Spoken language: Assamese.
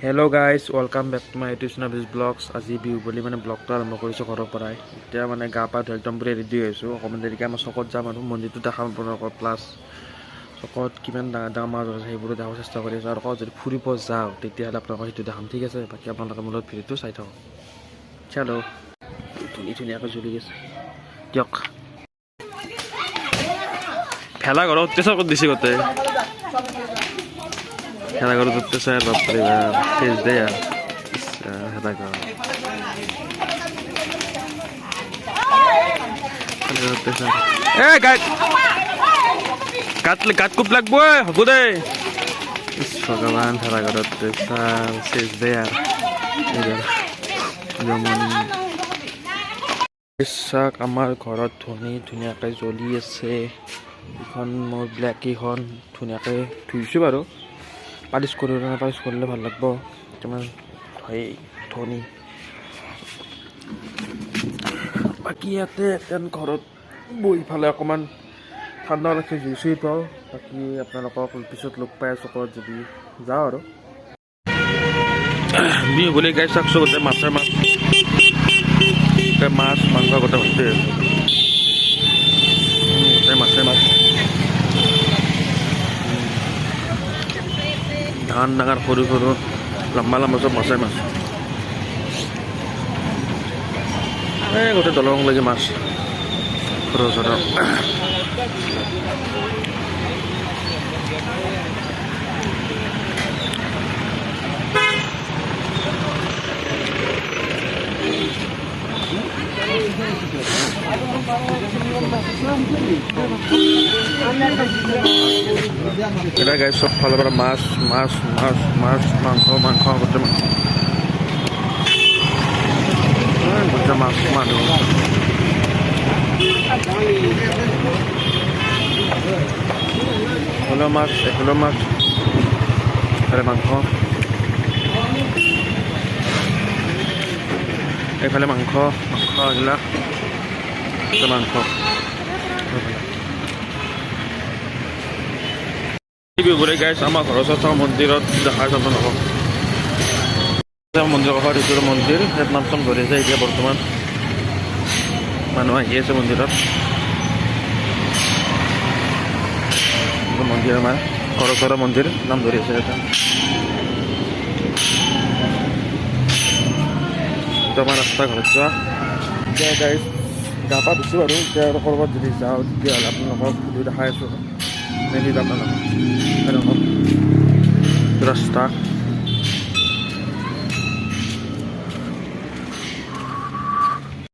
Hello' guys, welcome back to my YouTube channel vlogs. আজি বিহু বুলি ব্লগটো আৰম্ভ কৰিছোঁ ঘৰৰ পৰাই। এতিয়া গা পা ধুই একদম পুৰা ৰেডি হৈছোঁ। অকণমান দেৰিকৈ আমাৰ চকত যাম আৰু মন্দিৰটো দেখাম আপোনালোকৰ। প্লাছ চকত কিমান ডাঙৰ ডাঙৰ মাছ আছে সেইবোৰো দেখাব চেষ্টা কৰি আছোঁ। আৰু যদি ফুৰিব যাওঁ তেতিয়াহ'লে আপোনালোকক সেইটো দেখাম, ঠিক আছে? বাকী আপোনালোকে মোৰ লগত ভিডিঅ'টো চাই থাকক। চালো ধুনীয়াকৈ জ্বলি আছে দিয়ক। ভেলাঘৰৰ অত্যাচাৰ ক'ত দিছে গোটেই। ভেলাঘৰত অত্যাচাৰ, বাপৰে বাপ, তেজ দে আৰু ভেলাঘৰ অত্যাচাৰ। এ গাত কোপ লাগব, হ'ব দে। ভগৱান, ভেলাঘৰত অত্যাচাৰ, তেজ দে আৰু বিশ্বাস। আমাৰ ঘৰত ধুনীয়াকৈ জ্বলি আছে। এইখন মোৰ ব্লেক কেইখন ধুনীয়াকৈ ধুইছোঁ বাৰু। পালিচ কৰিলে ভাল লাগব। কিমান ধনী। বাকী ইয়াতে এখন ঘৰত বহি ফালে অকণমান ঠাণ্ডা লাগছে, জুই চুই পাওঁ। বাকী আপোনালোকক পিছত লগ পাই আছোঁ ক'ৰবাত যদি যাওঁ আৰু। বিহু বুলি গাই চাকছোঁ গোটেই মাছে মাছ মাংস গোটেই ভৰ্তি গোটেই মাছে মাছ। ডাঙৰ ডাঙৰ সৰু সৰু লম্বা লম্বা চব মাছে মাছ। এই গোটেই দলং লাগি মাছ সৰু সৰু। এটা গাই চব ফালৰ পৰা মাছ মাছ মাছ মাছ মাংস মাংস গোটেই মাছ মানুহ। এফালে মাছ এফালে মাছ এফালে মাংস, এইফালে মাংস এইবিলাক মাংস। বিহুৰে গাইছ আমাৰ ঘৰৰ ওচৰত থকা মন্দিৰত দেখাই চাব নকওঁ। মন্দিৰৰ কাষত এইটো মন্দিৰ, ইয়াত নাম চাম ধৰি আছে। এতিয়া বৰ্তমান মানুহ আহি আছে মন্দিৰত। মন্দিৰ আমাৰ ঘৰৰ ওচৰৰ মন্দিৰ, নাম ধৰি আছে এটা। আমাৰ ৰাস্তা ঘৰত যোৱা। এতিয়া গাইছ গা পা ধুইছোঁ আৰু এতিয়া আৰু ক'ৰবাত যদি যাওঁ তেতিয়াহ'লে আপোনালোকক ভিডিঅ' দেখাই আছোঁ। মেলি যাম ৰাস্তা